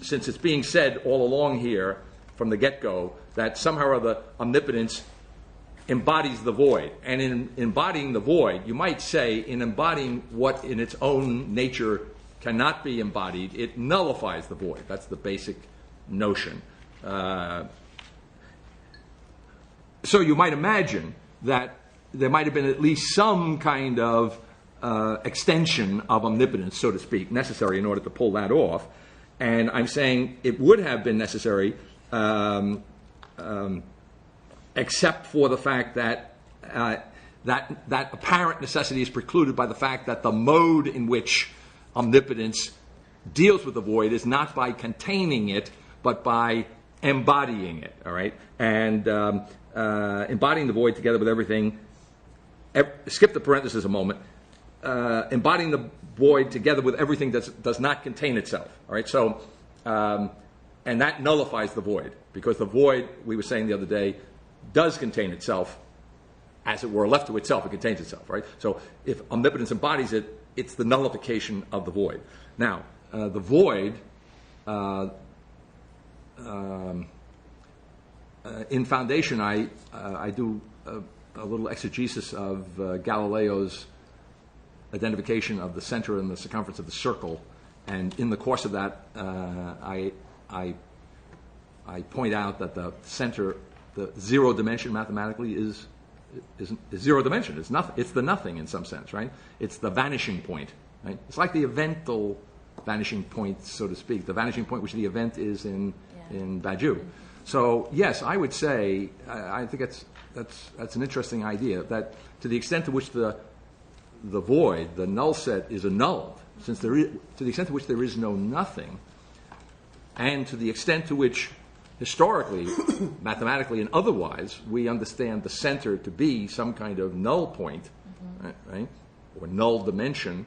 since it's being said all along here from the get-go that somehow or other omnipotence embodies the void. And in embodying the void, you might say in embodying what in its own nature cannot be embodied, it nullifies the void. That's the basic notion. So you might imagine that there might have been at least some kind of extension of omnipotence, so to speak, necessary in order to pull that off. And I'm saying it would have been necessary except for the fact that that apparent necessity is precluded by the fact that the mode in which omnipotence deals with the void is not by containing it, but by embodying it, all right? And embodying the void together with everything, skip the parenthesis a moment, embodying the void together with everything that does not contain itself, all right? So, and that nullifies the void, because the void, we were saying the other day, does contain itself. As it were, left to itself, it contains itself, right? So if omnipotence embodies it, it's the nullification of the void. Now, the void, in Foundation, I do a little exegesis of Galileo's identification of the center and the circumference of the circle, and in the course of that, I point out that the center, the zero dimension mathematically is zero dimension. It's nothing. It's the nothing in some sense, right? It's the vanishing point, right? It's like the evental vanishing point, so to speak. The vanishing point which the event is in Badiou. So yes, I would say I think that's an interesting idea, that to the extent to which the void, the null set, is annulled, since there is, to the extent to which there is no nothing, and to the extent to which historically, mathematically, and otherwise, we understand the center to be some kind of null point, right, or null dimension,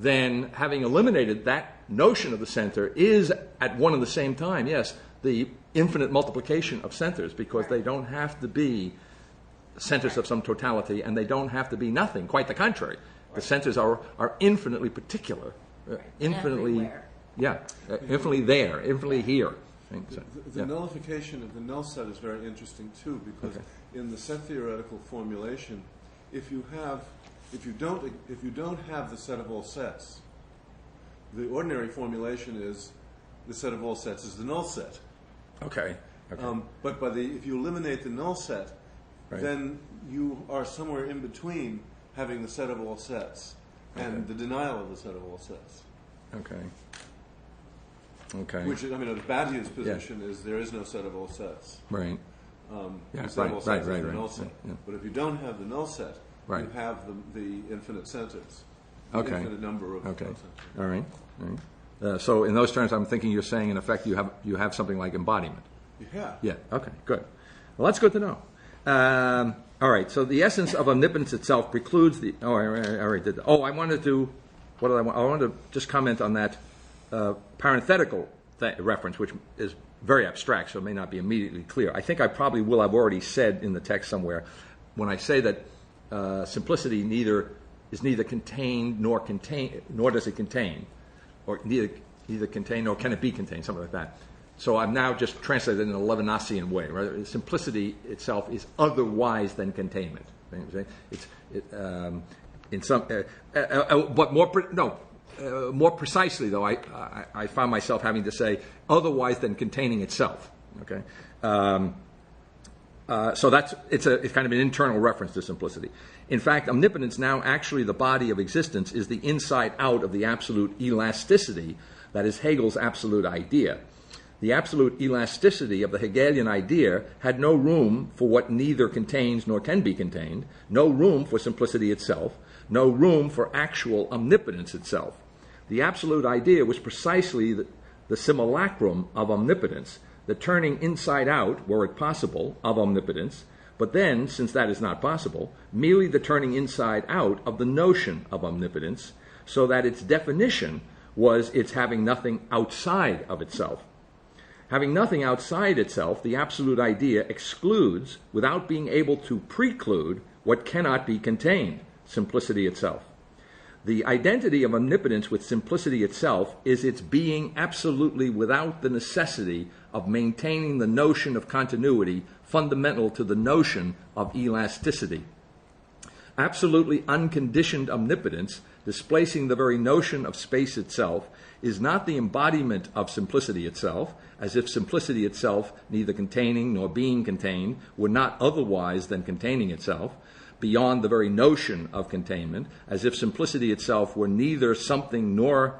then having eliminated that notion of the center is at one and the same time, yes, the infinite multiplication of centers, because they don't have to be centers of some totality, and they don't have to be nothing. Quite the contrary. The centers are infinitely particular, infinitely, infinitely there, infinitely here. The nullification of the null set is very interesting too, because in the set theoretical formulation, if you don't have the set of all sets, the ordinary formulation is the set of all sets is the null set. Okay. But if you eliminate the null set, then you are somewhere in between having the set of all sets and the denial of the set of all sets. Okay. Which, I mean, Badiou's position is there is no set of all sets. Right. The set of all sets is the null set. But if you don't have the null set, you have the infinite centers. The infinite number of centers. All right. So in those terms, I'm thinking you're saying, in effect, you have something like embodiment. Yeah. Okay. Good. Well, that's good to know. All right. So the essence of omnipotence itself precludes the. Oh, I already did that. Oh, I wanted to. What did I want? I wanted to just comment on that parenthetical reference, which is very abstract, so it may not be immediately clear. I think I probably will have already said in the text somewhere, when I say that simplicity is neither contained nor does it contain, or neither contain nor can it be contained, something like that. So I'm now just translated in a Levinasian way. Right? Simplicity itself is otherwise than containment. In some, but more precisely, though, I found myself having to say otherwise than containing itself. Okay, so it's kind of an internal reference to simplicity. In fact, omnipotence, now actually the body of existence, is the inside out of the absolute elasticity that is Hegel's absolute idea. The absolute elasticity of the Hegelian idea had no room for what neither contains nor can be contained, no room for simplicity itself, no room for actual omnipotence itself. The absolute idea was precisely the simulacrum of omnipotence, the turning inside out, were it possible, of omnipotence, but then, since that is not possible, merely the turning inside out of the notion of omnipotence, so that its definition was its having nothing outside of itself. Having nothing outside itself, the absolute idea excludes, without being able to preclude, what cannot be contained, simplicity itself. The identity of omnipotence with simplicity itself is its being absolutely without the necessity of maintaining the notion of continuity fundamental to the notion of elasticity. Absolutely unconditioned omnipotence, displacing the very notion of space itself, is not the embodiment of simplicity itself, as if simplicity itself, neither containing nor being contained, were not otherwise than containing itself, beyond the very notion of containment, as if simplicity itself were neither something nor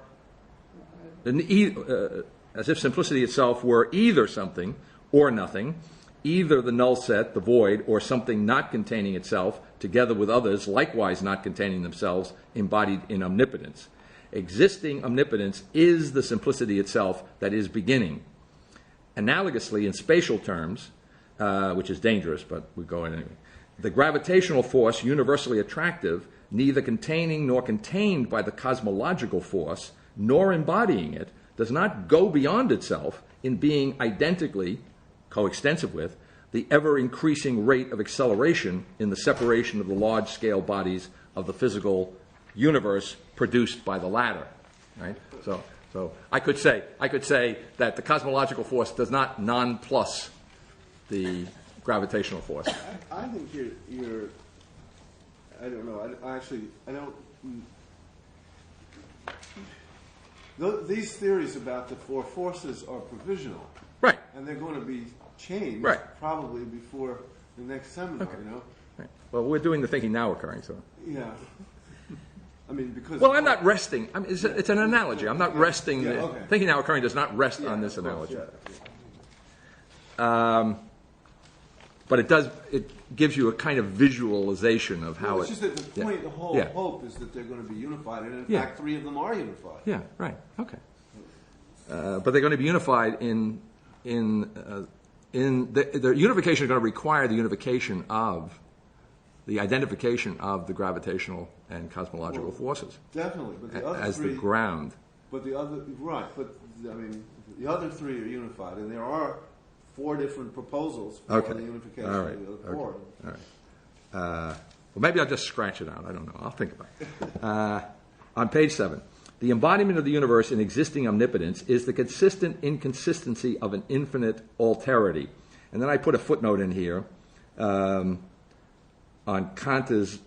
as if simplicity itself were either something or nothing, either the null set, the void, or something not containing itself, together with others likewise not containing themselves, embodied in omnipotence. Existing omnipotence is the simplicity itself that is beginning. Analogously, in spatial terms, which is dangerous, but we go in anyway, the gravitational force universally attractive, neither containing nor contained by the cosmological force, nor embodying it, does not go beyond itself in being identically coextensive with the ever-increasing rate of acceleration in the separation of the large-scale bodies of the physical universe produced by the latter. Right? So I could say that the cosmological force does not nonplus the gravitational force. I think you're I don't know. I don't. These theories about the four forces are provisional, right? And they're going to be changed, right, probably before the next seminar. Okay. You know. Right. Well, we're doing the thinking now occurring, so. Yeah. I mean, because. Well, I'm not resting. I mean, it's an analogy. I'm not resting. Yeah, okay. Thinking now occurring does not rest on this analogy. But it does. It gives you a kind of visualization of how it's just that the point, the whole hope is that they're going to be unified, and in fact, three of them are unified. Yeah. Right. Okay. But they're going to be unified in the unification is going to require the unification of the identification of the gravitational and cosmological forces. Definitely, but the other as three, the ground. But the other the other three are unified, and there are four different proposals for the unification of the four. All right. Well, maybe I'll just scratch it out. I don't know. I'll think about it. On page 7, the embodiment of the universe in existing omnipotence is the consistent inconsistency of an infinite alterity. And then I put a footnote in here on Cantor's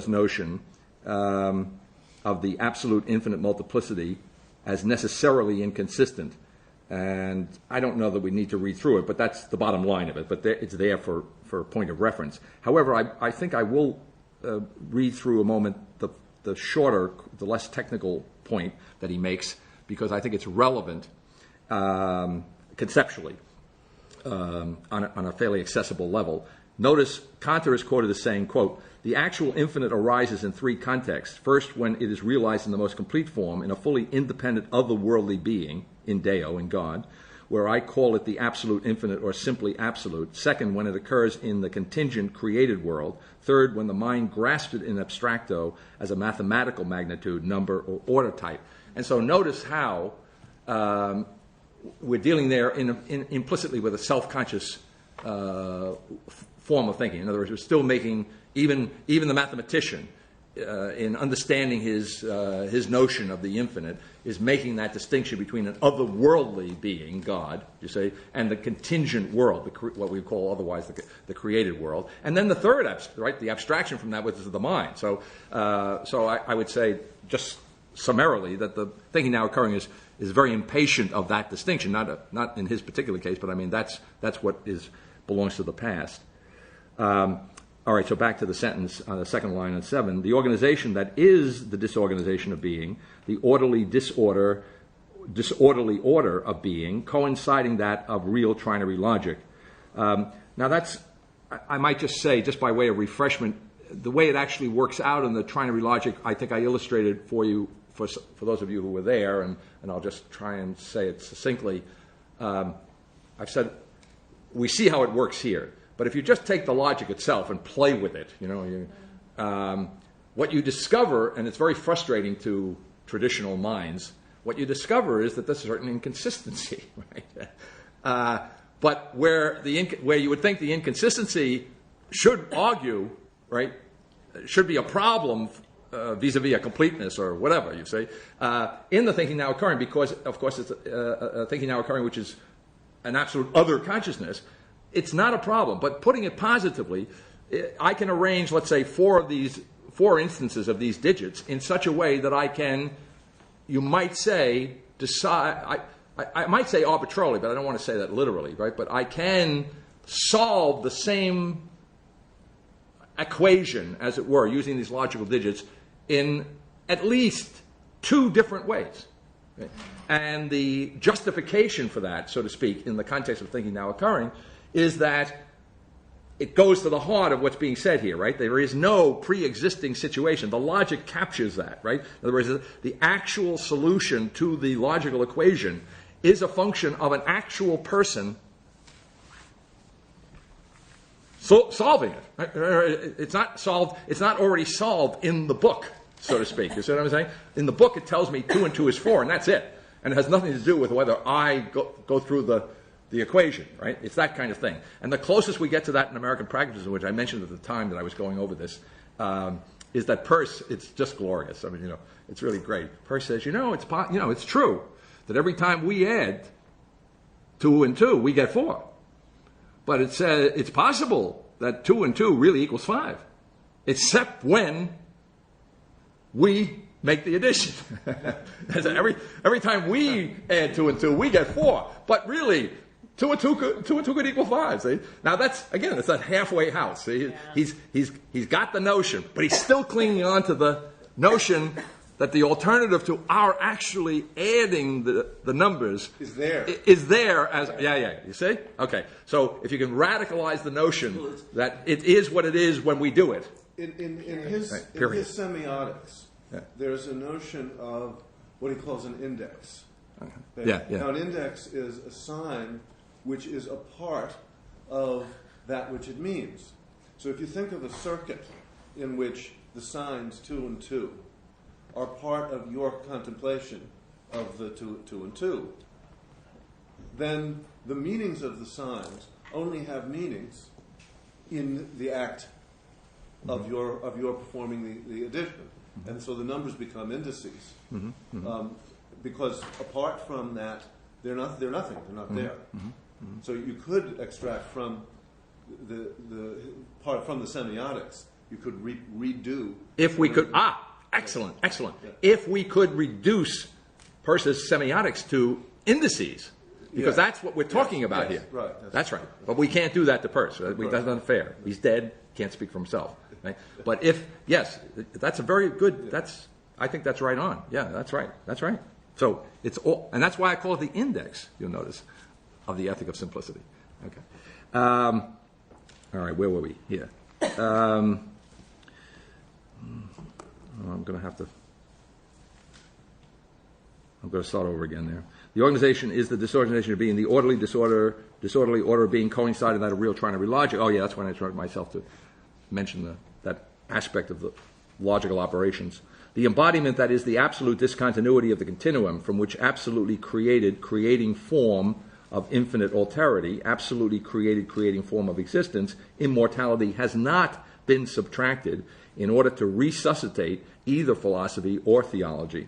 notion of the absolute infinite multiplicity as necessarily inconsistent. And I don't know that we need to read through it, but that's the bottom line of it. But it's there for a point of reference. However, I think I will read through a moment the shorter, the less technical point that he makes, because I think it's relevant conceptually on a fairly accessible level. Notice Cantor is quoted as saying, quote, "The actual infinite arises in three contexts. First, when it is realized in the most complete form, in a fully independent otherworldly being, in Deo, in God, where I call it the absolute infinite or simply absolute. Second, when it occurs in the contingent created world. Third, when the mind grasps it in abstracto as a mathematical magnitude, number, or order type." And so notice how we're dealing there implicitly with a self-conscious form of thinking. In other words, we're still making, even the mathematician, in understanding his notion of the infinite, is making that distinction between an otherworldly being, God, you say, and the contingent world, what we call otherwise the created world. And then the third, the abstraction from that was the mind. So I would say, just summarily, that the thinking now occurring is very impatient of that distinction. Not in his particular case, but I mean that's what belongs to the past. All right, so back to the sentence on the second line on 7. The organization that is the disorganization of being, the disorderly order of being, coinciding that of real trinary logic. Now that's, I might just say, just by way of refreshment, the way it actually works out in the trinary logic, I think I illustrated for you, for those of you who were there, and I'll just try and say it succinctly. I've said, we see how it works here. But if you just take the logic itself and play with it, what you discover, and it's very frustrating to traditional minds, what you discover is that there's a certain inconsistency, right? But where you would think the inconsistency should argue, right, should be a problem vis-a-vis a completeness or whatever, you say, in the thinking now occurring, because, of course, it's a thinking now occurring which is an absolute other consciousness, it's not a problem. But putting it positively, I can arrange, let's say, four instances of these digits in such a way that I can, you might say, decide, I might say arbitrarily, but I don't want to say that literally, right? But I can solve the same equation, as it were, using these logical digits in at least two different ways. Okay? And the justification for that, so to speak, in the context of thinking now occurring, is that it goes to the heart of what's being said here, right? There is no pre-existing situation. The logic captures that, right? In other words, the actual solution to the logical equation is a function of an actual person solving it. It's not solved. It's not already solved in the book, so to speak. You see what I'm saying? In the book, it tells me 2 and 2 is 4, and that's it. And it has nothing to do with whether I go through the equation, right? It's that kind of thing. And the closest we get to that in American pragmatism, which I mentioned at the time that I was going over this, is that Peirce. It's just glorious. I mean, it's really great. Peirce says, it's true that every time we add 2 and 2, we get 4. But it says it's possible that 2 and 2 really equals 5, except when we make the addition. every time we add 2 and 2, we get 4. But really, 2 and 2 could equal 5. See? Now it's that halfway house. See? He's got the notion, but he's still clinging on to the notion that the alternative to our actually adding the numbers is there. You see? Okay. So if you can radicalize the notion that it is what it is when we do it. In his semiotics, there's a notion of what he calls an index. Now, an index is a sign which is a part of that which it means. So if you think of a circuit in which the signs 2 and 2 are part of your contemplation of the 2 and 2, then the meanings of the signs only have meanings in the act of your performing the addition. And so the numbers become indices. Because apart from that, they're nothing. They're not there. So you could extract from the part from the semiotics. You could redo. If we could, excellent. Yeah. If we could reduce Peirce's semiotics to indices, because that's what we're talking about here. Right. That's right. But we can't do that to Peirce. That's unfair. He's dead. Can't speak for himself. Right? But that's a very good. I think that's right on. Yeah, that's right. So it's all, and that's why I call it the index. You'll notice of the ethic of simplicity. Okay. All right. Where were we? Here. I'm going to start over again there. The organization is the disorganization of being, the disorderly order of being coincided that of real trying to be logic. Oh yeah, that's when I tried myself to mention that aspect of the logical operations. The embodiment, that is the absolute discontinuity of the continuum from which absolutely creating form of infinite alterity, absolutely creating form of existence, immortality, has not been subtracted in order to resuscitate either philosophy or theology.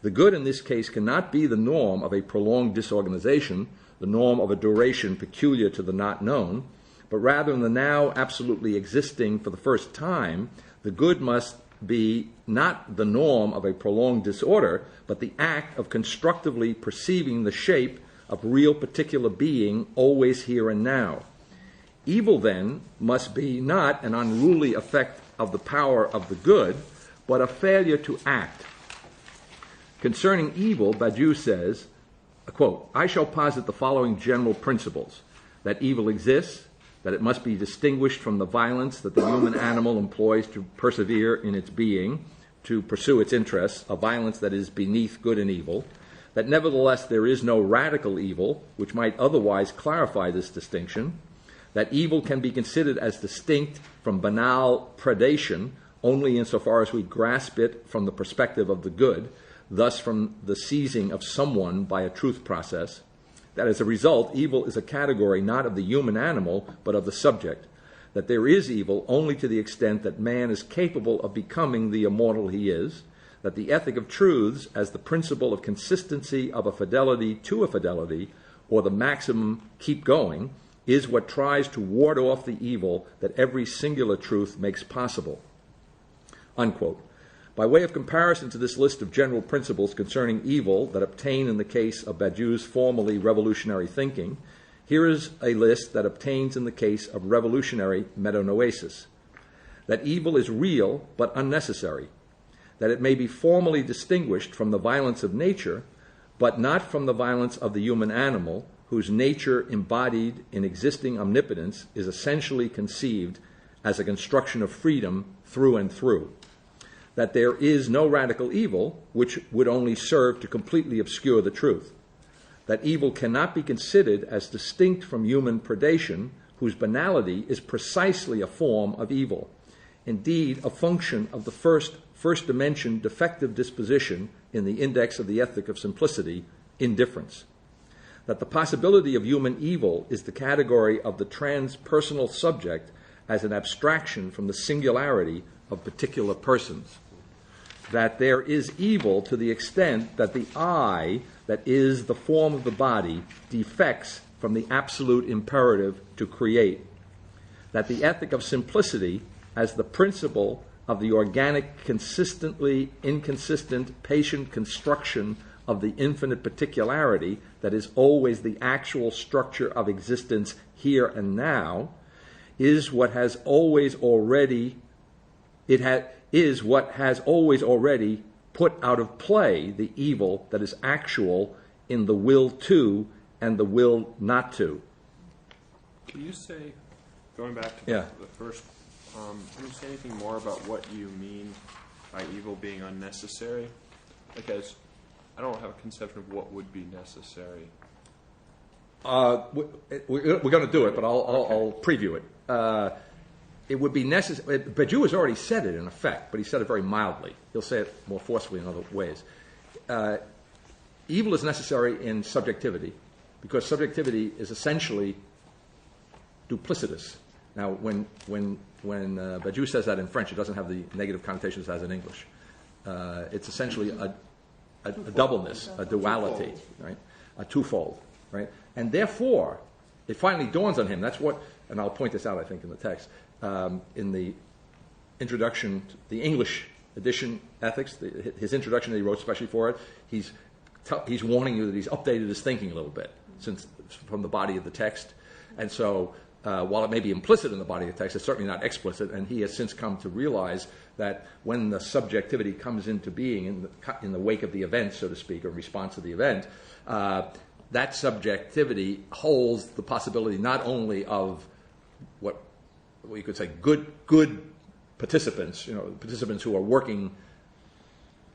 The good in this case cannot be the norm of a prolonged disorganization, the norm of a duration peculiar to the not known, but rather in the now absolutely existing for the first time, the good must be not the norm of a prolonged disorder, but the act of constructively perceiving the shape of real particular being always here and now. Evil, then, must be not an unruly effect of the power of the good, but a failure to act. Concerning evil, Badiou says, quote, I shall posit the following general principles: that evil exists, that it must be distinguished from the violence that the human animal employs to persevere in its being, to pursue its interests, a violence that is beneath good and evil, that nevertheless there is no radical evil which might otherwise clarify this distinction, that evil can be considered as distinct from banal predation only insofar as we grasp it from the perspective of the good, thus from the seizing of someone by a truth process, that as a result, evil is a category not of the human animal, but of the subject, that there is evil only to the extent that man is capable of becoming the immortal he is, that the ethic of truths as the principle of consistency of a fidelity to a fidelity, or the maximum keep going, is what tries to ward off the evil that every singular truth makes possible. Unquote. By way of comparison to this list of general principles concerning evil that obtain in the case of Badiou's formerly revolutionary thinking, here is a list that obtains in the case of revolutionary metanoesis. That evil is real but unnecessary, that it may be formally distinguished from the violence of nature, but not from the violence of the human animal, whose nature embodied in existing omnipotence is essentially conceived as a construction of freedom through and through. That there is no radical evil which would only serve to completely obscure the truth. That evil cannot be considered as distinct from human predation, whose banality is precisely a form of evil, indeed a function of the first dimension defective disposition in the index of the ethic of simplicity, indifference. That the possibility of human evil is the category of the transpersonal subject as an abstraction from the singularity of particular persons. That there is evil to the extent that the I, that is the form of the body, defects from the absolute imperative to create. That the ethic of simplicity as the principle of the organic, consistently inconsistent, patient construction of the infinite particularity that is always the actual structure of existence here and now, is what has always already put out of play the evil that is actual in the will to and the will not to. Can you say, going back to the first, can you say anything more about what you mean by evil being unnecessary? Because I don't have a conception of what would be necessary. We're going to do it, but I'll preview it. It would be necessary. Badiou has already said it in effect, but he said it very mildly. He'll say it more forcefully in other ways. Evil is necessary in subjectivity because subjectivity is essentially duplicitous. Now, when Badiou says that in French, it doesn't have the negative connotations it has in English. It's essentially a doubleness, a duality, right? A twofold, right? And therefore, it finally dawns on him. That's what, and I'll point this out, I think, in the text. In the introduction, the English edition, Ethics, his introduction that he wrote especially for it, he's warning you that he's updated his thinking a little bit since from the body of the text. And so while it may be implicit in the body of the text, it's certainly not explicit, and he has since come to realize that when the subjectivity comes into being in the wake of the event, so to speak, or in response to the event, that subjectivity holds the possibility not only of what you could say good participants, participants who are working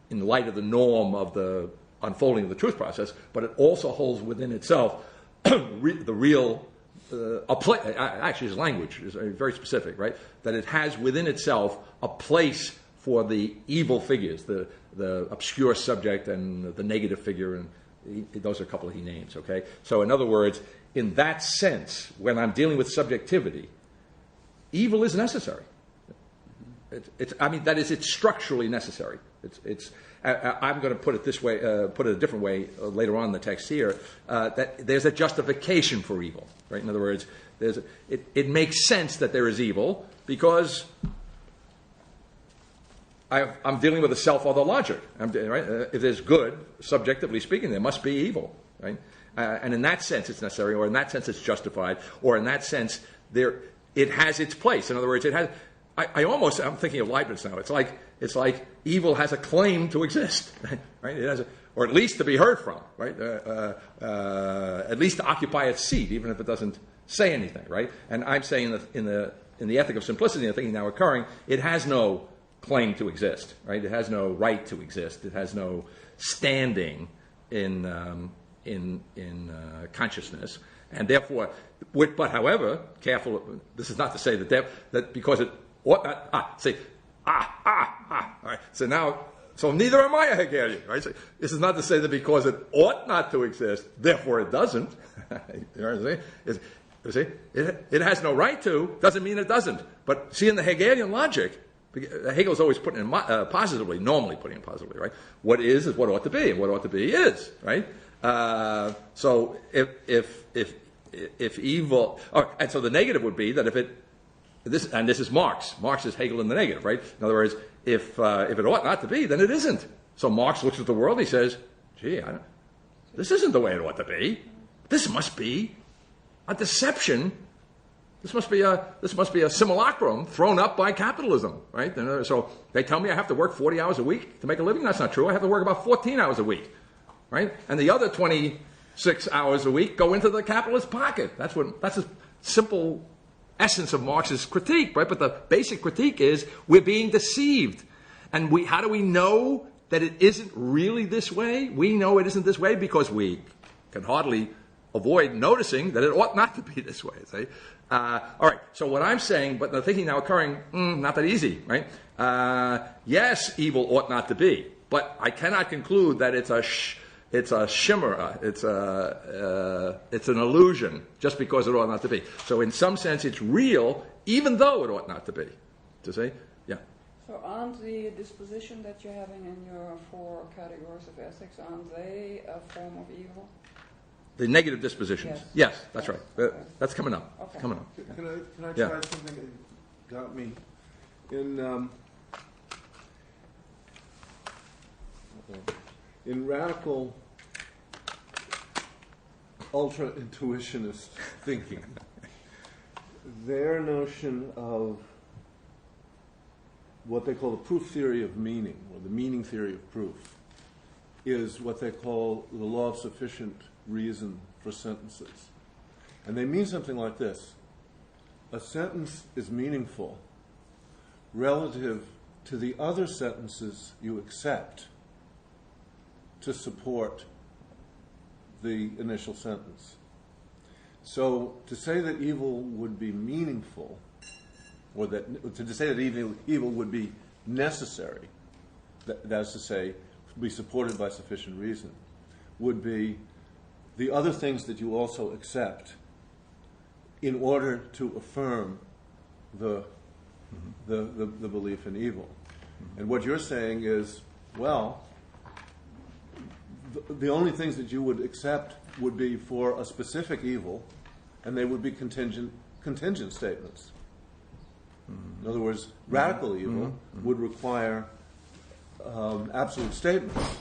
in light of the norm of the unfolding of the truth process, but it also holds within itself the real, actually his language is very specific, right? That it has within itself a place for the evil figures, the obscure subject and the negative figure, and those are a couple he names, okay? So in other words, in that sense, when I'm dealing with subjectivity, evil is necessary. It's structurally necessary. I'm going to put it this way, put it a different way later on in the text here, that there's a justification for evil, right? In other words, it makes sense that there is evil because I'm dealing with a self-other logic, right? If there's good, subjectively speaking, there must be evil, right? And in that sense it's necessary, or in that sense it's justified, or in that sense it has its place. In other words, it has. I'm thinking of Leibniz now. It's like evil has a claim to exist, right? It has or at least to be heard from, right? At least to occupy its seat, even if it doesn't say anything, right? And I'm saying that in the ethic of simplicity, the thinking now occurring, it has no claim to exist, right? It has no right to exist. It has no standing in consciousness, and therefore, but however, careful. This is not to say that because it ought not. All right. So neither am I a Hegelian, right? So this is not to say that because it ought not to exist, therefore it doesn't. You know what I'm saying? You see? It has no right to, doesn't mean it doesn't. But see, in the Hegelian logic, Hegel's always putting it positively, normally putting it positively, right? What is what ought to be, and what ought to be is, right? So if evil, and so the negative would be that if it, this is Marx. Marx is Hegel in the negative, right? In other words, if it ought not to be, then it isn't. So Marx looks at the world, he says, gee, this isn't the way it ought to be. This must be a deception. This must be a simulacrum thrown up by capitalism, right? And so they tell me I have to work 40 hours a week to make a living. That's not true. I have to work about 14 hours a week, right? And the other 26 hours a week go into the capitalist pocket. That's a simple essence of Marx's critique, right? But the basic critique is we're being deceived. And how do we know that it isn't really this way? We know it isn't this way because we can hardly avoid noticing that it ought not to be this way. See? All right, so what I'm saying, but the thinking now occurring, not that easy, right? Yes, evil ought not to be, but I cannot conclude that it's a chimera, it's an illusion, just because it ought not to be. So in some sense, it's real, even though it ought not to be. To say, yeah. So aren't the disposition that you're having in your 4 categories of ethics, aren't they a form of evil? The negative dispositions. Yes, that's right. Okay. That's coming up. Okay. Coming up. Can I try something that got me in radical ultra-intuitionist thinking, their notion of what they call the proof theory of meaning, or the meaning theory of proof, is what they call the law of sufficient reason for sentences. And they mean something like this. A sentence is meaningful relative to the other sentences you accept to support the initial sentence. So to say that evil would be meaningful, or to say that evil would be necessary, that is to say, be supported by sufficient reason, would be the other things that you also accept in order to affirm the belief in evil. And what you're saying is, well, the only things that you would accept would be for a specific evil, and they would be contingent statements. In other words, radical evil would require absolute statements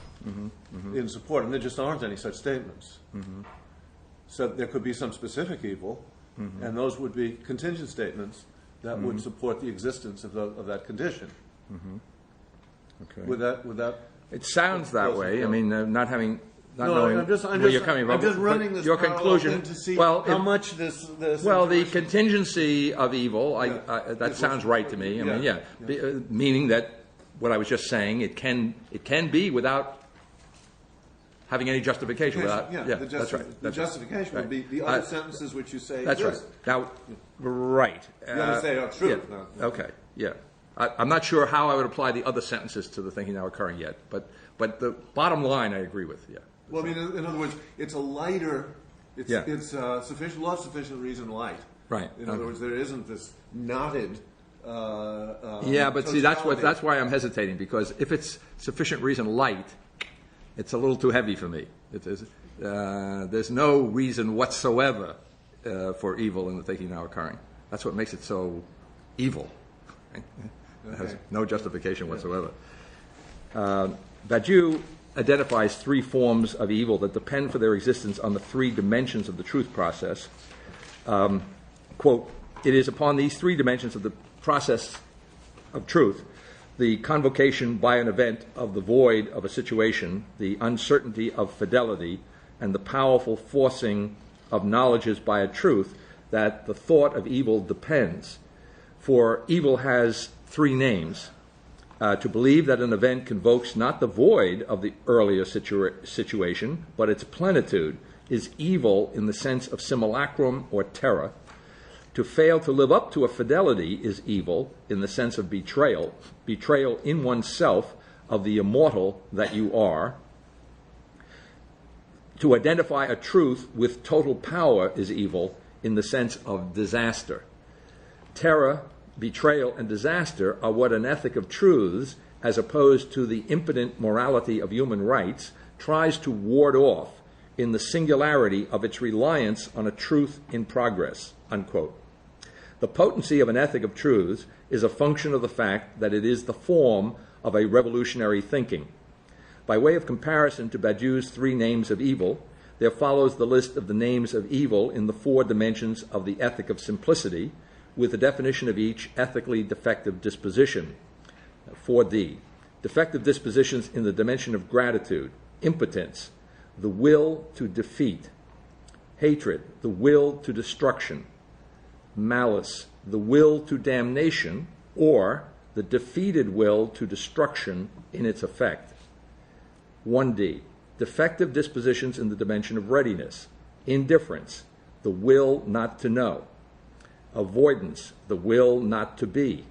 in support, and there just aren't any such statements. So there could be some specific evil, and those would be contingent statements that would support the existence of that condition. Okay. Would that? It sounds that way. I mean, not knowing where you're coming from. I'm just running this your conclusion to see how much this. Well, the contingency of evil. That sounds right to me. I mean, meaning that what I was just saying, it can be without having any justification. That's right. The justification would be the other sentences which you say. That's exist. right. Now, right. You understand? It's true. Yeah. No. Okay. Yeah. I'm not sure how I would apply the other sentences to the thinking now occurring yet, but the bottom line I agree with. Yeah. Well, I mean, in other words, it's a lighter. It's sufficient. Law of sufficient reason light. Right. In other words, there isn't this knotted. But see, that's why I'm hesitating, because if it's sufficient reason light, it's a little too heavy for me. There's no reason whatsoever for evil in the thinking now occurring. That's what makes it so evil. Right? It has no justification whatsoever. Badiou identifies 3 forms of evil that depend for their existence on the 3 dimensions of the truth process. Quote, it is upon these 3 dimensions of the process of truth, the convocation by an event of the void of a situation, the uncertainty of fidelity, and the powerful forcing of knowledges by a truth, that the thought of evil depends. For evil has 3 names. To believe that an event convokes not the void of the earlier situation, but its plenitude, is evil in the sense of simulacrum or terror. To fail to live up to a fidelity is evil in the sense of betrayal in oneself of the immortal that you are. To identify a truth with total power is evil in the sense of disaster. Terror, betrayal, and disaster are what an ethic of truths, as opposed to the impotent morality of human rights, tries to ward off in the singularity of its reliance on a truth in progress, unquote. The potency of an ethic of truths is a function of the fact that it is the form of a revolutionary thinking. By way of comparison to Badiou's 3 names of evil, there follows the list of the names of evil in the 4 dimensions of the ethic of simplicity, with the definition of each ethically defective disposition. 4D. Defective dispositions in the dimension of gratitude, impotence, the will to defeat, hatred, the will to destruction, malice, the will to damnation, or the defeated will to destruction in its effect. 1D. Defective dispositions in the dimension of readiness, indifference, the will not to know, avoidance, the will not to be,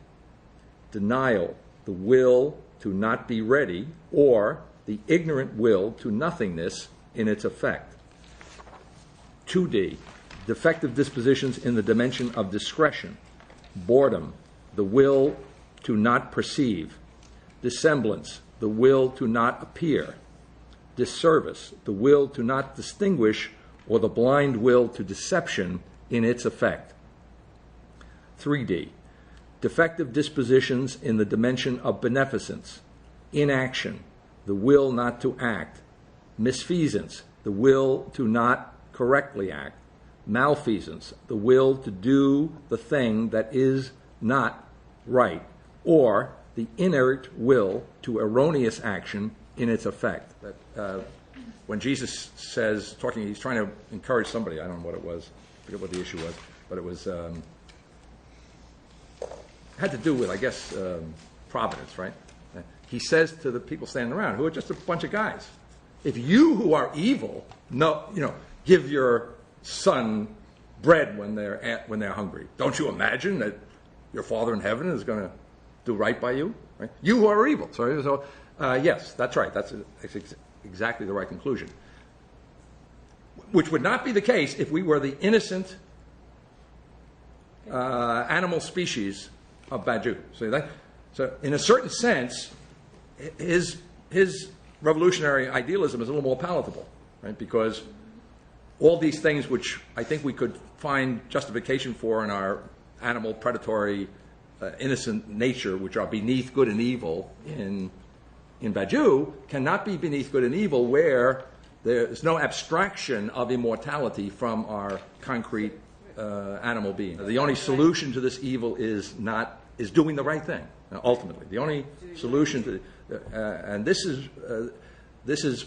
denial, the will to not be ready, or the ignorant will to nothingness in its effect. 2D. Defective dispositions in the dimension of discretion, boredom, the will to not perceive, dissemblance, the will to not appear, disservice, the will to not distinguish, or the blind will to deception in its effect. 3D. Defective dispositions in the dimension of beneficence, inaction, the will not to act, misfeasance, the will to not correctly act, malfeasance, the will to do the thing that is not right, or the inert will to erroneous action in its effect. When Jesus says, he's trying to encourage somebody, I don't know what it was, I forget what the issue was, but it was, had to do with, I guess, providence, right? He says to the people standing around, who are just a bunch of guys, if you who are evil, give your son bread when they're hungry, don't you imagine that your Father in heaven is going to do right by you? Right? You who are evil. So yes, that's right. That's exactly the right conclusion. Which would not be the case if we were the innocent animal species of Badiou. So in a certain sense, his revolutionary idealism is a little more palatable, right? Because all these things which I think we could find justification for in our animal, predatory, innocent nature, which are beneath good and evil in Badiou, cannot be beneath good and evil where there's no abstraction of immortality from our concrete animal being. The only solution to this evil is doing the right thing. Ultimately, the only solution to and this is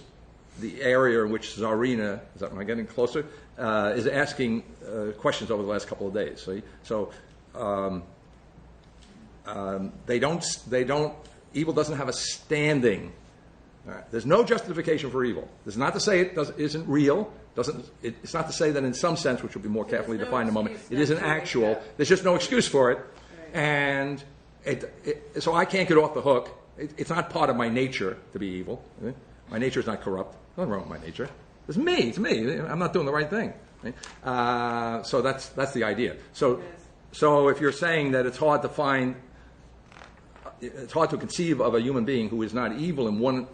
the area in which Zarina, am I getting closer? Is asking questions over the last couple of days. They don't. Evil doesn't have a standing. There's no justification for evil. That's not to say it isn't real. It's not to say that in some sense, which will be more carefully defined in a moment, it isn't actual. There's just no excuse for it, and so I can't get off the hook. It's not part of my nature to be evil. My nature is not corrupt. Nothing wrong with my nature. It's me. It's me. I'm not doing the right thing. Right? So that's the idea. So if you're saying that it's hard to conceive of a human being who is not evil in one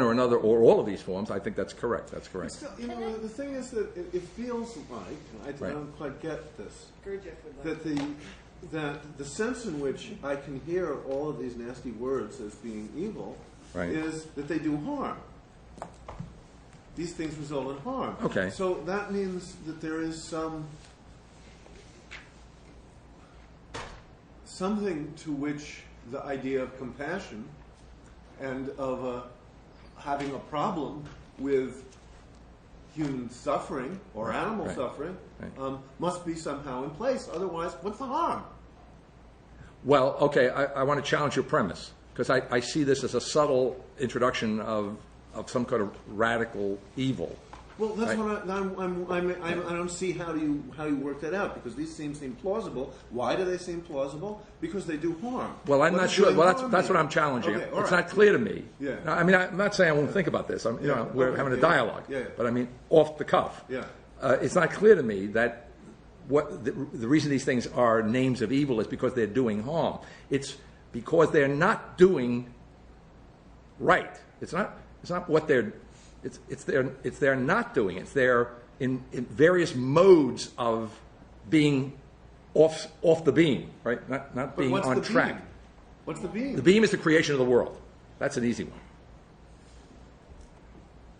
or another or all of these forms, I think that's correct. That's correct. Still, the thing is that it feels like, I don't quite get this, that the sense in which I can hear all of these nasty words as being evil is that they do harm. These things result in harm. Okay. So that means that there is something to which the idea of compassion and of having a problem with human suffering or animal suffering must be somehow in place. Otherwise, what's the harm? Well, okay, I want to challenge your premise, because I see this as a subtle introduction of some kind of radical evil. Well, that's what I don't see how you work that out, because these seem plausible. Why do they seem plausible? Because they do harm. Well, I'm not sure. Well, that's what I'm challenging. Okay, it's not clear to me. Yeah. I mean, I'm not saying I won't think about this. We're having a dialogue. Yeah. But I mean, off the cuff. Yeah. It's not clear to me that the reason these things are names of evil is because they're doing harm. It's because they're not doing right. It's not what they're. It's their not doing. It's their in various modes of being off the beam, right? Not being on track. Beam? What's the beam? The beam is the creation of the world. That's an easy one.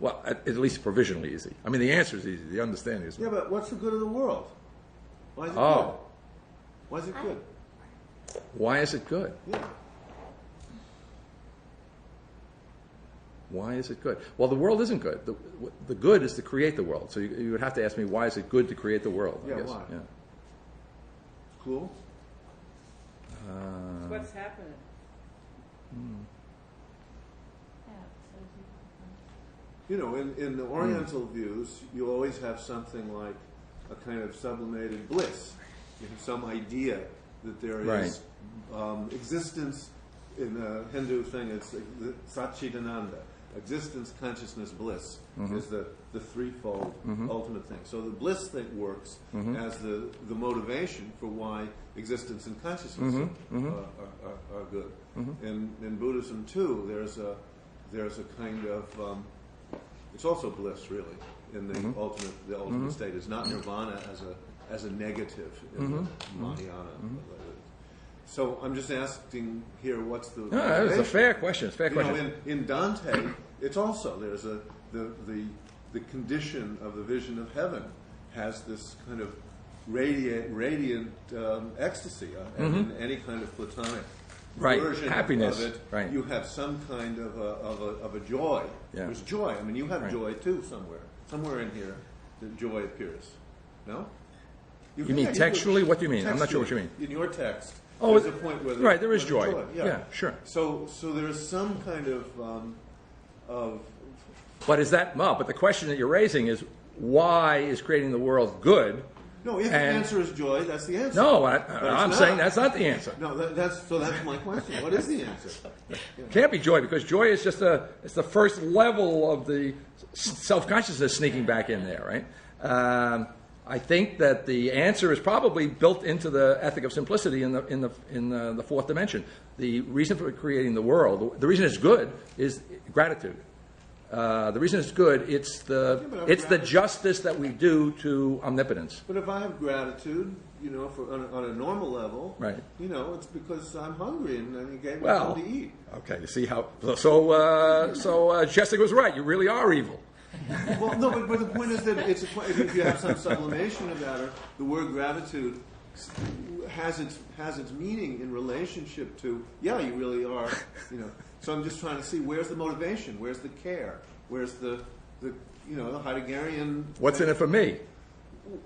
Well, at least provisionally easy. I mean, the answer is easy. The understanding is. Yeah, but what's the good of the world? Why is it good? Why is it good? Why is it good? Yeah. Why is it good? Well, the world isn't good. The good is to create the world. So you would have to ask me, why is it good to create the world? Yeah, I guess. why? Yeah. Cool. What's happening? You know, in the Oriental views, you always have something like a kind of sublimated bliss. You have some idea that there is existence. In the Hindu thing, it's the Satchidananda. Existence, consciousness, bliss is the threefold ultimate thing. So the bliss thing works as the motivation for why existence and consciousness are good. In Buddhism too, there's a kind of it's also bliss really in the ultimate state. Is not nirvana as a negative in the Mahayana. So I'm just asking here, what's the? No, it's a fair question. It's a fair question. Know, in Dante, it's also there's the condition of the vision of heaven has this kind of radiant ecstasy, and in any kind of Platonic version happiness of it, you have some kind of a joy. Yeah. There's joy. I mean, you have joy too somewhere in here. The joy appears. No. You mean textually? What do you mean? I'm not sure what you mean. In your text. Oh, there's a point where there is joy. Yeah, sure. So there is some kind of But is that but the question that you're raising is why is creating the world good? No, if the answer is joy, that's the answer. No, I'm saying that's not the answer. No, that's my question. What is the answer? It can't be joy because joy is just it's the first level of the self-consciousness sneaking back in there, right? I think that the answer is probably built into the ethic of simplicity in the fourth dimension. The reason for creating the world, the reason it's good, is gratitude. The reason it's good, it's the justice that we do to omnipotence. But if I have gratitude, on a normal level, right? It's because I'm hungry and you gave me something to eat. Okay, you see how? So Jessica was right. You really are evil. Well, no, but the point is that if you have some sublimation about it, the word gratitude has its meaning in relationship to you really are, So I'm just trying to see where's the motivation, where's the care, where's the Heideggerian. What's in it for me?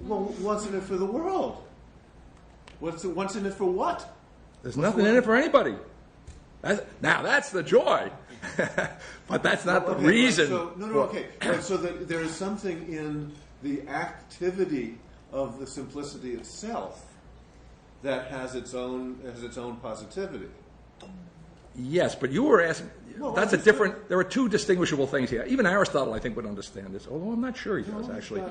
Well, what's in it for the world? What's in it for what? There's nothing in it for anybody. That's the joy. But that's not the reason. Right, so there is something in the activity of the simplicity itself that has its own positivity. Yes, but you were asking. That's a different. There are two distinguishable things here. Even Aristotle, I think, would understand this, although I'm not sure he does actually.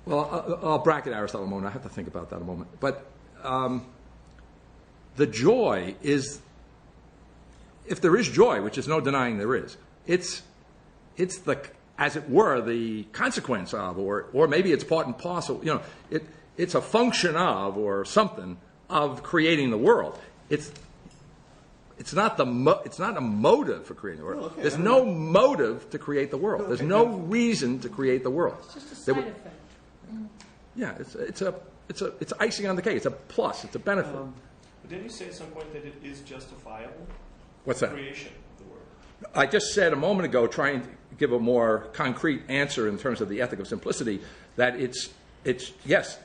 Well, I'll bracket Aristotle a moment. I have to think about that a moment. But the joy is. If there is joy, which is no denying there is, it's the, as it were, the consequence of, or maybe it's part and parcel. It's a function of, or something of creating the world. It's not it's not a motive for creating the world. Well, okay, There's no motive to create the world. There's no reason to create the world. It's just a side effect. Yeah, it's icing on the cake. It's a plus. It's a benefit. But didn't you say at some point that it is justifiable? What's that? Creation of the world. I just said a moment ago, trying to give a more concrete answer in terms of the ethic of simplicity, that it's yes,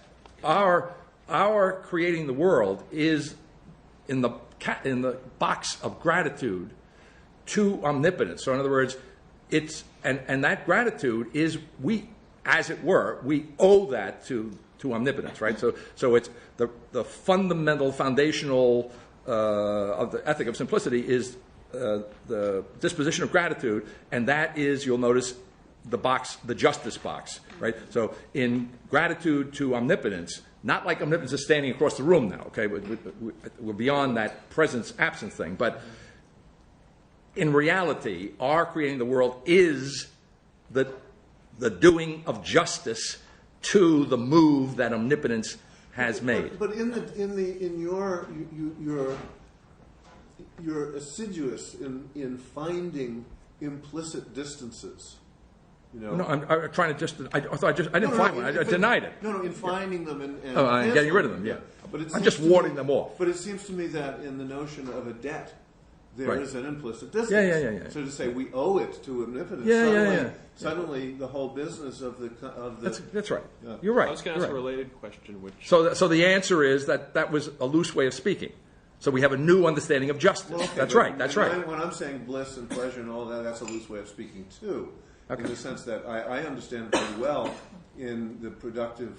our creating the world is in the box of gratitude to omnipotence. So in other words, it's and that gratitude is as it were, we owe that to omnipotence, right? So it's the fundamental, foundational of the ethic of simplicity is the disposition of gratitude, and that is, you'll notice, the box, the justice box, right? So in gratitude to omnipotence, not like omnipotence is standing across the room now, okay? We're beyond that presence-absence thing. But in reality, our creating the world is the doing of justice to the move that omnipotence has made. But you're assiduous in finding implicit distances. You know? No, I'm trying to just. I didn't find one. I denied it. No, in finding them and getting rid of them. Yeah, but I'm just warding them off. But it seems to me that in the notion of a debt, there is an implicit distance. Yeah. So to say we owe it to omnipotence. Suddenly, the whole business of the that's right. Yeah. You're right. I was going to ask a related question, which so the answer is that was a loose way of speaking. So we have a new understanding of justice. Well, okay, that's right. When I'm saying bliss and pleasure and all that, that's a loose way of speaking too. Okay. In the sense that I understand very well in the productive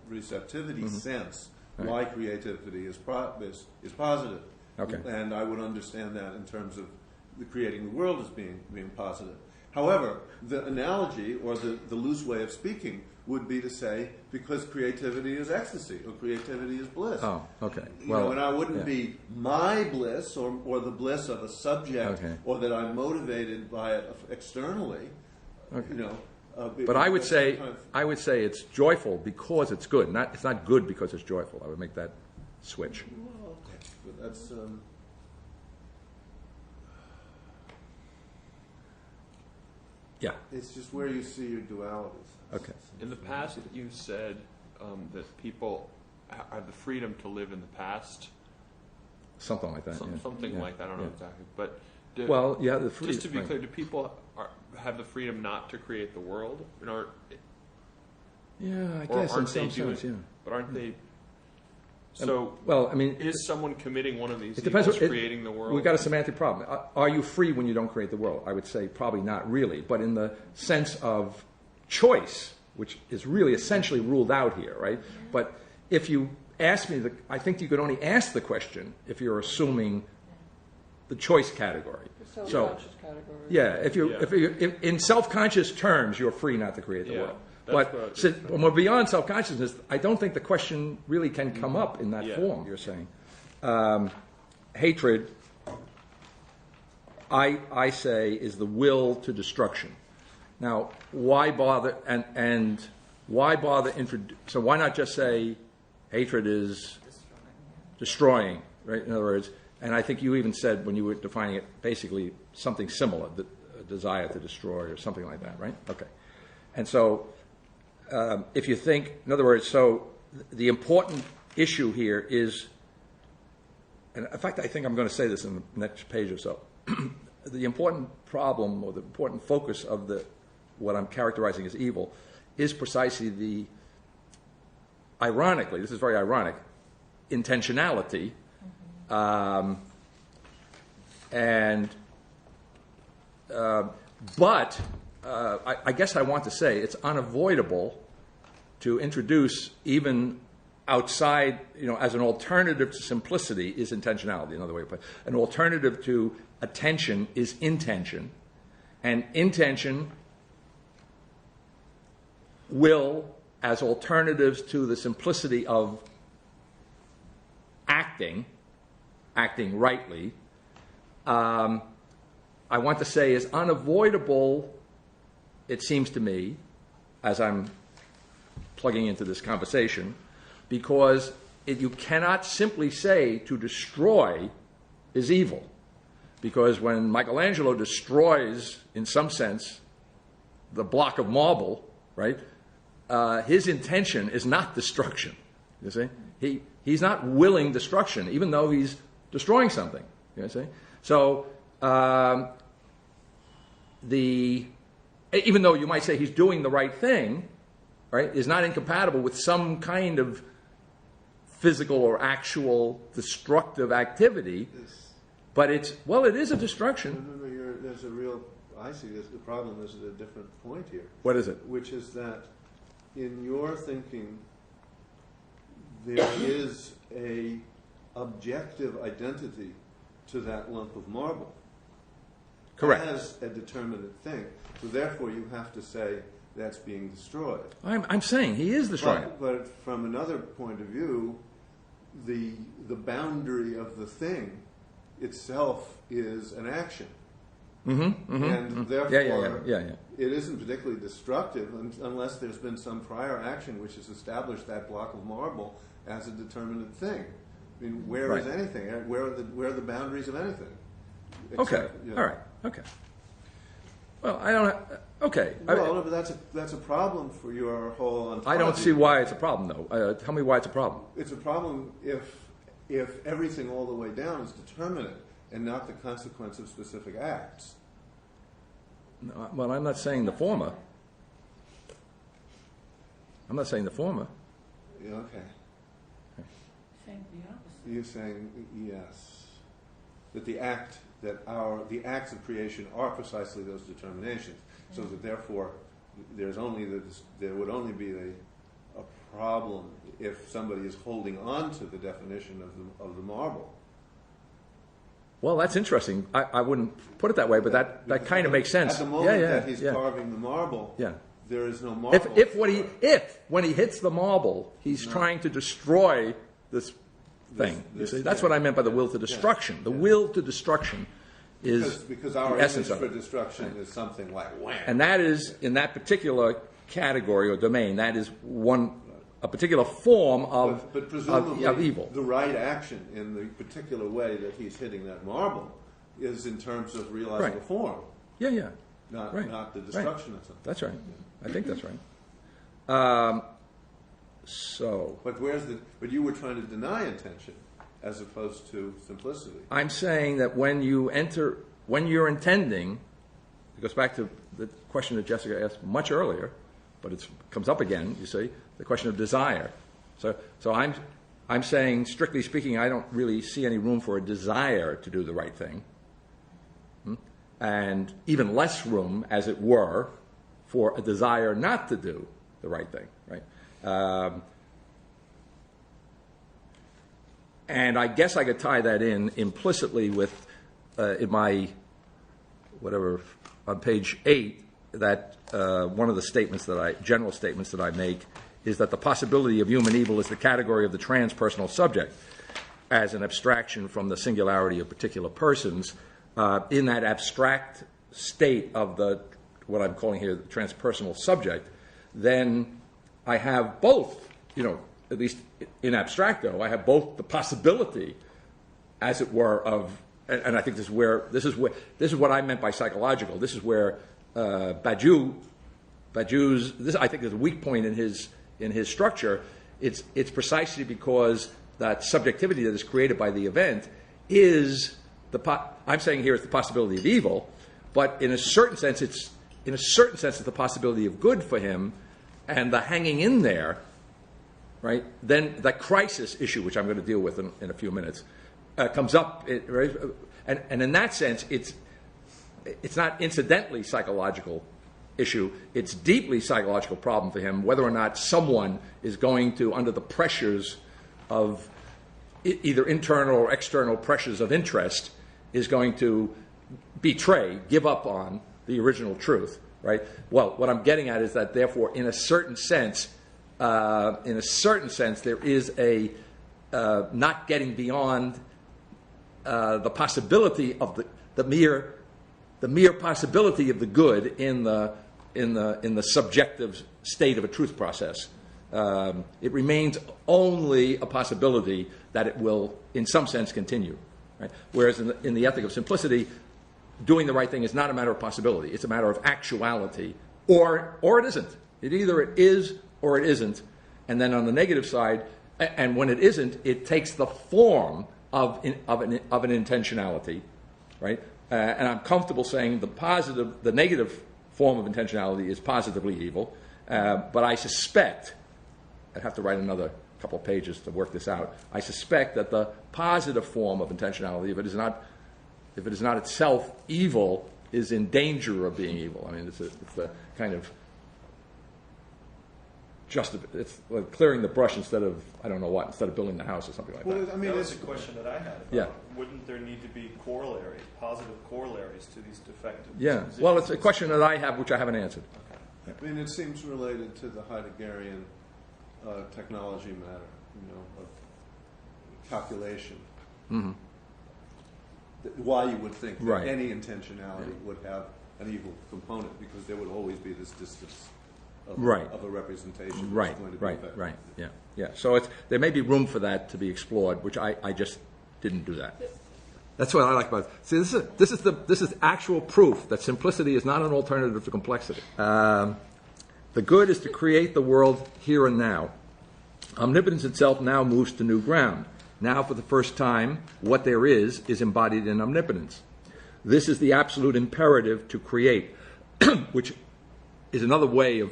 receptivity sense why creativity is positive. Okay. And I would understand that in terms of the creating the world as being positive. However, the analogy or the loose way of speaking would be to say because creativity is ecstasy or creativity is bliss. Oh, okay. And I wouldn't be my bliss or the bliss of a subject or that I'm motivated by it externally. Okay. But I would say it's joyful because it's good. It's not good because it's joyful. I would make that switch. Well, okay. But that's. Yeah. It's just where you see your dualities. Okay. In the past, you said that people have the freedom to live in the past. Something like that. Something like that. I don't know exactly. But the freedom. Just to be clear, do people have the freedom not to create the world? I guess in some sense, But aren't they? So, is someone committing one of these depends evils, creating the world? We've got a semantic problem. Are you free when you don't create the world? I would say probably not really, but in the sense of choice, which is really essentially ruled out here, right? But if you ask me, I think you could only ask the question if you're assuming the choice category. The self-conscious category. Yeah, if in self-conscious terms, you're free not to create the world. But when we're beyond self-consciousness, I don't think the question really can come up in that form, you're saying. Hatred, I say, is the will to destruction. Now, why bother, and why bother, so why not just say hatred is destroying, right? In other words, and I think you even said when you were defining it, basically something similar, the desire to destroy or something like that, right? Okay. And so, if you think, in other words, so the important issue here is, and in fact, I think I'm going to say this in the next page or so, the important problem or the important focus of what I'm characterizing as evil is precisely ironically, this is very ironic, intentionality, but I guess I want to say it's unavoidable to introduce even outside, as an alternative to simplicity is intentionality, another way to put it. An alternative to attention is intention, and intention will, as alternatives to the simplicity of acting rightly, I want to say is unavoidable, it seems to me, as I'm plugging into this conversation, because you cannot simply say to destroy is evil. Because when Michelangelo destroys, in some sense, the block of marble, right, his intention is not destruction. You see? He's not willing destruction, even though he's destroying something. You see? So, even though you might say he's doing the right thing, right, is not incompatible with some kind of physical or actual destructive activity, but it is a destruction. There's a real, I see this, the problem is at a different point here. What is it? Which is that in your thinking, there is a objective identity to that lump of marble. as a determinate thing. So therefore, you have to say that's being destroyed. I'm saying he is destroying it. But from another point of view, the boundary of the thing itself is an action. And therefore, it isn't particularly destructive unless there's been some prior action which has established that block of marble as a determinate thing. I mean, where is anything? Where are the boundaries of anything? Except, all right. Okay. Well, I don't. Okay. Well, but that's a problem for your whole ontology. I don't see why it's a problem, though. Tell me why it's a problem. It's a problem if everything all the way down is determinate and not the consequence of specific acts. No, well, I'm not saying the former. I'm not saying the former. Yeah, okay. Saying the opposite. You're saying yes, that the acts of creation are precisely those determinations, so that therefore there would only be a problem if somebody is holding on to the definition of the marble. Well, that's interesting. I wouldn't put it that way, but that kind of makes sense. At the moment that he's carving the marble, there is no marble. If when he hits the marble, he's trying to destroy this thing. You see, that's what I meant by the will to destruction. The will to destruction is because our the essence image of for destruction is something like wham. And that is, in that particular category or domain, that is a particular form of evil. The right action in the particular way that he's hitting that marble is in terms of realizing a form. Yeah. Not the destruction of something. That's right. I think that's right. But you were trying to deny intention as opposed to simplicity. I'm saying that when you're intending, it goes back to the question that Jessica asked much earlier, but it comes up again, you see, the question of desire. So I'm saying, strictly speaking, I don't really see any room for a desire to do the right thing. And even less room, as it were, for a desire not to do the right thing, right? And I guess I could tie that in implicitly with, in my, on page 8, that one of the general statements that I make is that the possibility of human evil is the category of the transpersonal subject as an abstraction from the singularity of particular persons. In that abstract state of what I'm calling here the transpersonal subject, then I have both, at least in abstracto, I have both the possibility, as it were, of, and I think this is what I meant by psychological. This is where Badiou's, I think, is a weak point in his structure. It's precisely because that subjectivity that is created by the event is I'm saying here it's the possibility of evil, but in a certain sense it's the possibility of good for him, and the hanging in there, right? Then the crisis issue, which I'm going to deal with in a few minutes, comes up, right? And in that sense, it's not incidentally psychological issue. It's deeply psychological problem for him, whether or not someone is going to, under the pressures of either internal or external pressures of interest, is going to give up on the original truth, right? Well, what I'm getting at is that, therefore, in a certain sense, there is a not getting beyond the possibility of the mere possibility of the good in the subjective state of a truth process. It remains only a possibility that it will, in some sense, continue. Right? Whereas in the ethic of simplicity, doing the right thing is not a matter of possibility; it's a matter of actuality, or it isn't. It is or it isn't. And then on the negative side, and when it isn't, it takes the form of an intentionality, right? And I'm comfortable saying the negative form of intentionality is positively evil, but I suspect, I'd have to write another couple of pages to work this out, I suspect that the positive form of intentionality, if it is not itself evil, is in danger of being evil. I mean, it's the kind of it's like clearing the brush instead of, I don't know what, instead of building the house or something like that. I mean, that's a question that I had. Yeah. Wouldn't there need to be corollaries, positive corollaries to these defective Yeah. dispositions? Well, it's a question that I have, which I haven't answered. I mean, it seems related to the Heideggerian technology matter, of calculation. Mm-hmm. Why you would think that Right. any intentionality would have an evil component, because there would always be this distance of, Right. of a representation. Right, that's going to be right, effective. right. Yeah. So there may be room for that to be explored, which I just didn't do that. That's what I like about it. See, this is actual proof that simplicity is not an alternative to complexity. The good is to create the world here and now. Omnipotence itself now moves to new ground. Now, for the first time, what there is embodied in omnipotence. This is the absolute imperative to create, which is another way of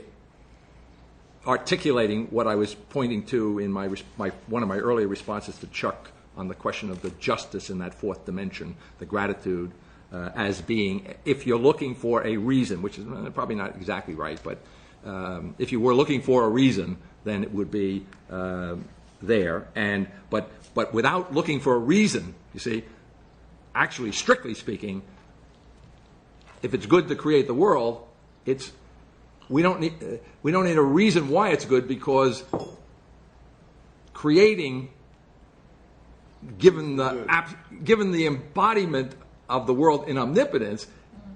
articulating what I was pointing to in one of my earlier responses to Chuck on the question of the justice in that fourth dimension, the gratitude, as being, if you're looking for a reason, which is probably not exactly right, but if you were looking for a reason, then it would be there. But without looking for a reason, you see, actually, strictly speaking, if it's good to create the world, we don't need a reason why it's good, because creating, given the embodiment of the world in omnipotence,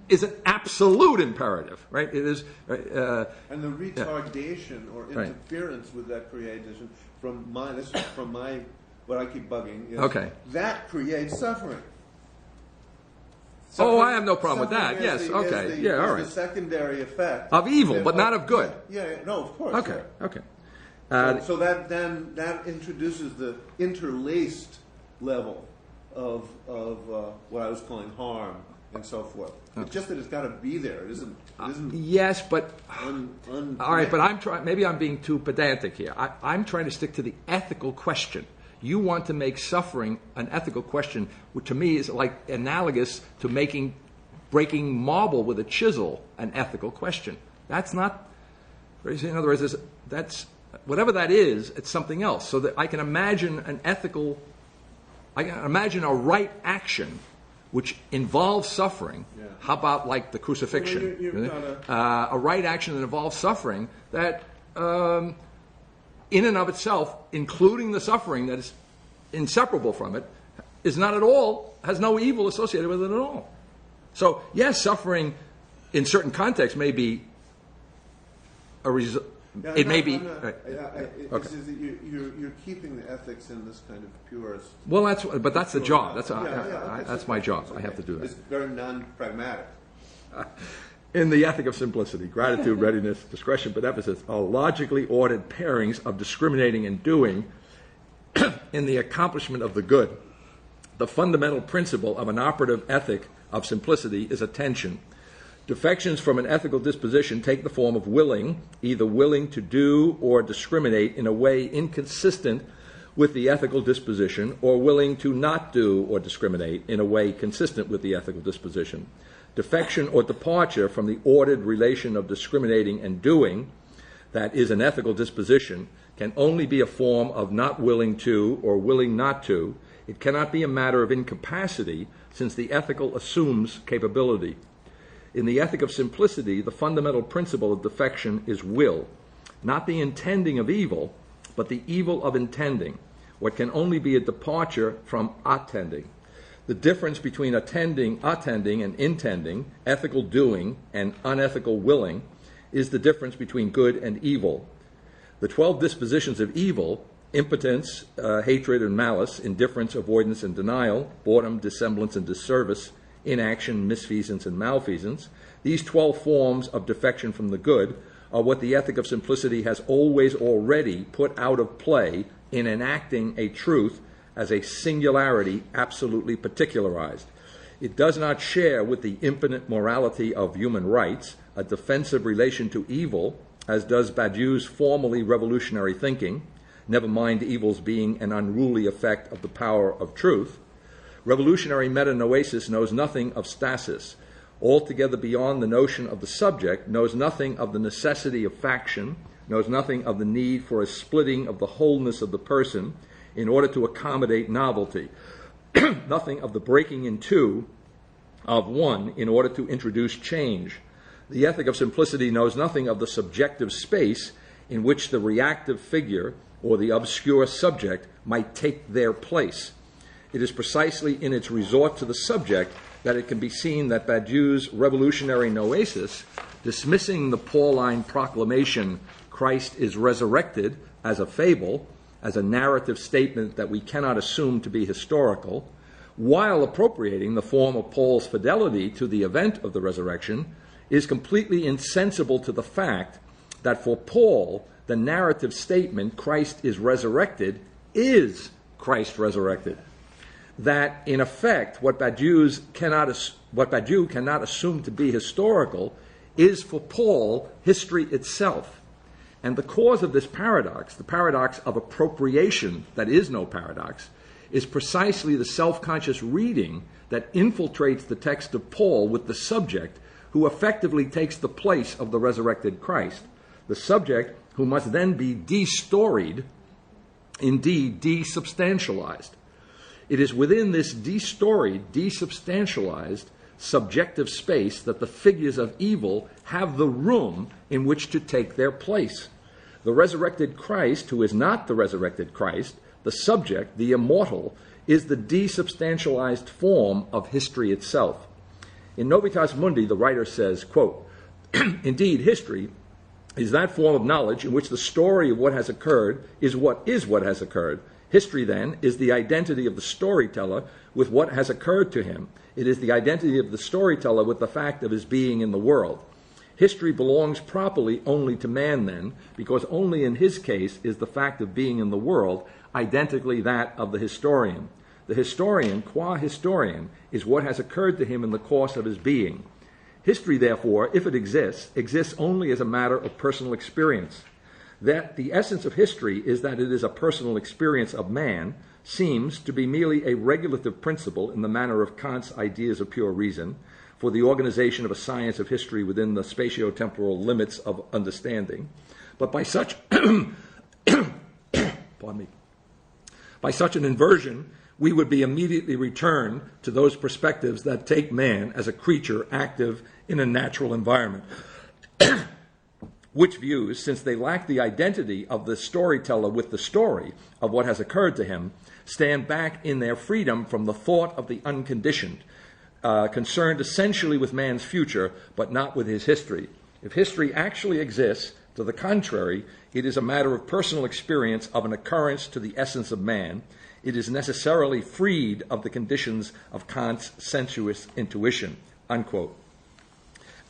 is an absolute imperative, right? It is, and the retardation or interference with that creation from my what I keep bugging is that creates suffering. I have no problem with that. Yes, all right. The secondary effect of evil, but not of good. No, of course. Okay. So that introduces the interlaced level of what I was calling harm and so forth. It's just that it's got to be there. It isn't. Yes, but all right. But maybe I'm being too pedantic here. I'm trying to stick to the ethical question. You want to make suffering an ethical question, which to me is like analogous to breaking marble with a chisel an ethical question. That's not. In other words, that's whatever that is. It's something else. So that I can imagine I can imagine a right action which involves suffering. Yeah. How about like the crucifixion? A right action that involves suffering that. In and of itself, including the suffering that is inseparable from it, is not at all, has no evil associated with it at all. So, yes, suffering in certain contexts may be a result. It may be. You're keeping the ethics in this kind of purest. Well, that's the job. That's my job. I have to do that. It's very non-pragmatic. In the ethic of simplicity, gratitude, readiness, discretion, beneficence are logically ordered pairings of discriminating and doing in the accomplishment of the good. The fundamental principle of an operative ethic of simplicity is attention. Defections from an ethical disposition take the form of willing, either willing to do or discriminate in a way inconsistent with the ethical disposition, or willing to not do or discriminate in a way consistent with the ethical disposition. Defection or departure from the ordered relation of discriminating and doing, that is an ethical disposition, can only be a form of not willing to or willing not to. It cannot be a matter of incapacity, since the ethical assumes capability. In the ethic of simplicity, the fundamental principle of defection is will, not the intending of evil, but the evil of intending, what can only be a departure from attending. The difference between attending, and intending, ethical doing, and unethical willing, is the difference between good and evil. The 12 dispositions of evil, impotence, hatred and malice, indifference, avoidance and denial, boredom, dissemblance and disservice, inaction, misfeasance and malfeasance, these 12 forms of defection from the good are what the ethic of simplicity has always already put out of play in enacting a truth as a singularity absolutely particularized. It does not share with the infinite morality of human rights a defensive relation to evil, as does Badiou's formally revolutionary thinking, never mind evil's being an unruly effect of the power of truth. Revolutionary metanoesis knows nothing of stasis. Altogether beyond the notion of the subject, knows nothing of the necessity of faction, knows nothing of the need for a splitting of the wholeness of the person in order to accommodate novelty, nothing of the breaking in two of one in order to introduce change. The ethic of simplicity knows nothing of the subjective space in which the reactive figure or the obscure subject might take their place. It is precisely in its resort to the subject that it can be seen that Badiou's revolutionary noesis, dismissing the Pauline proclamation, Christ is resurrected, as a fable, as a narrative statement that we cannot assume to be historical, while appropriating the form of Paul's fidelity to the event of the resurrection, is completely insensible to the fact that for Paul, the narrative statement, Christ is resurrected, is Christ resurrected. That, in effect, what Badiou cannot assume to be historical is for Paul history itself. And the cause of this paradox, the paradox of appropriation that is no paradox, is precisely the self-conscious reading that infiltrates the text of Paul with the subject who effectively takes the place of the resurrected Christ, the subject who must then be destoried, indeed desubstantialized. It is within this destoried, desubstantialized, subjective space that the figures of evil have the room in which to take their place. The resurrected Christ, who is not the resurrected Christ, the subject, the immortal, is the desubstantialized form of history itself. In Novitas Mundi, the writer says, quote, "Indeed, history is that form of knowledge in which the story of what has occurred is what has occurred. History, then, is the identity of the storyteller with what has occurred to him. It is the identity of the storyteller with the fact of his being in the world. History belongs properly only to man, then, because only in his case is the fact of being in the world identically that of the historian. The historian, qua historian, is what has occurred to him in the course of his being. History, therefore, if it exists only as a matter of personal experience. That the essence of history is that it is a personal experience of man seems to be merely a regulative principle in the manner of Kant's ideas of pure reason for the organization of a science of history within the spatio-temporal limits of understanding. But by such by such an inversion, we would be immediately returned to those perspectives that take man as a creature active in a natural environment, which views, since they lack the identity of the storyteller with the story of what has occurred to him, stand back in their freedom from the thought of the unconditioned, concerned essentially with man's future, but not with his history. If history actually exists, to the contrary, it is a matter of personal experience of an occurrence to the essence of man. It is necessarily freed of the conditions of Kant's sensuous intuition, unquote.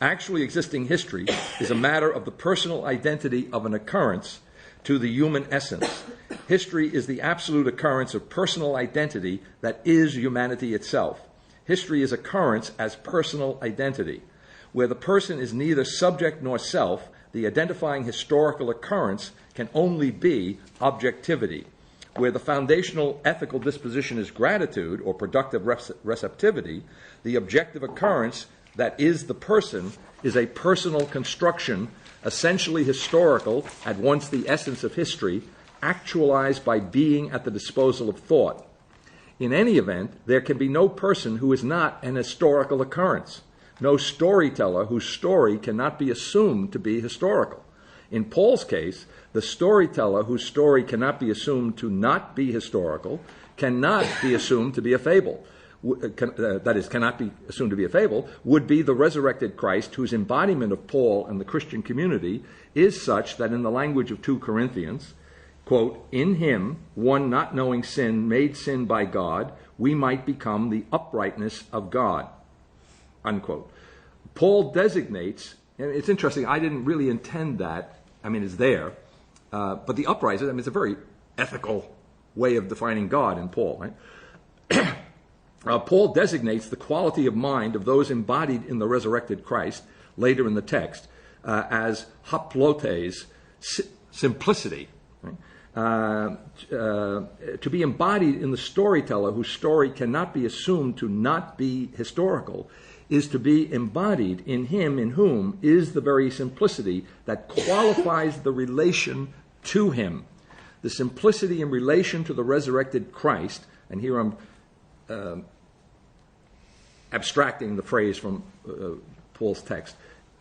Actually existing history is a matter of the personal identity of an occurrence to the human essence. History is the absolute occurrence of personal identity that is humanity itself. History is occurrence as personal identity. Where the person is neither subject nor self, the identifying historical occurrence can only be objectivity. Where the foundational ethical disposition is gratitude or productive receptivity, the objective occurrence that is the person is a personal construction, essentially historical, at once the essence of history, actualized by being at the disposal of thought. In any event, there can be no person who is not an historical occurrence, no storyteller whose story cannot be assumed to be historical. In Paul's case, the storyteller whose story cannot be assumed to not be historical cannot be assumed to be a fable. Cannot be assumed to be a fable, would be the resurrected Christ, whose embodiment of Paul and the Christian community is such that in the language of 2 Corinthians, quote, "In him, one not knowing sin, made sin by God, we might become the uprightness of God," unquote. Paul designates, and it's interesting, I didn't really intend that, I mean, it's there, but the uprightness, I mean, it's a very ethical way of defining God in Paul, right? Paul designates the quality of mind of those embodied in the resurrected Christ, later in the text, as haplotes, simplicity. Right? To be embodied in the storyteller whose story cannot be assumed to not be historical is to be embodied in him in whom is the very simplicity that qualifies the relation to him. The simplicity in relation to the resurrected Christ, and here I'm abstracting the phrase from Paul's text,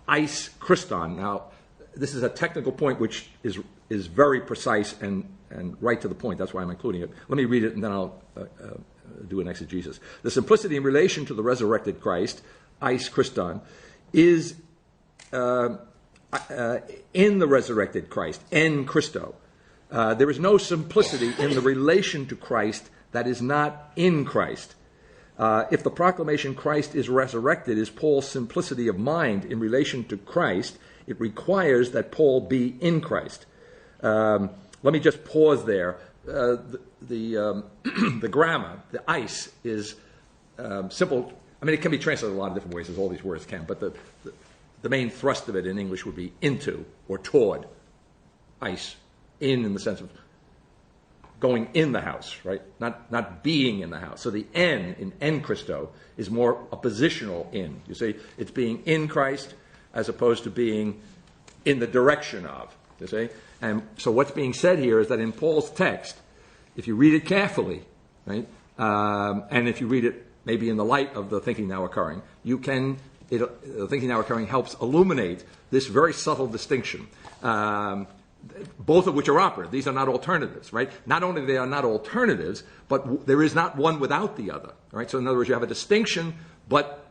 eis Christon. Now, this is a technical point which is very precise and right to the point. That's why I'm including it. Let me read it and then I'll do an exegesis. The simplicity in relation to the resurrected Christ, eis Christon, is in the resurrected Christ, en Christo. There is no simplicity in the relation to Christ that is not in Christ. If the proclamation Christ is resurrected is Paul's simplicity of mind in relation to Christ, it requires that Paul be in Christ. Let me just pause there. The grammar, the eis, is simple. I mean, it can be translated a lot of different ways, as all these words can, but the main thrust of it in English would be into or toward. Eis, in the sense of going in the house, right? Not being in the house. So the en Christo is more a positional in. You see, it's being in Christ as opposed to being in the direction of. You see, and so what's being said here is that in Paul's text, if you read it carefully, right, and if you read it maybe in the light of the thinking now occurring, the thinking now occurring helps illuminate this very subtle distinction. Both of which are operative. These are not alternatives, right? Not only they are not alternatives, but there is not one without the other, right? So in other words, you have a distinction, but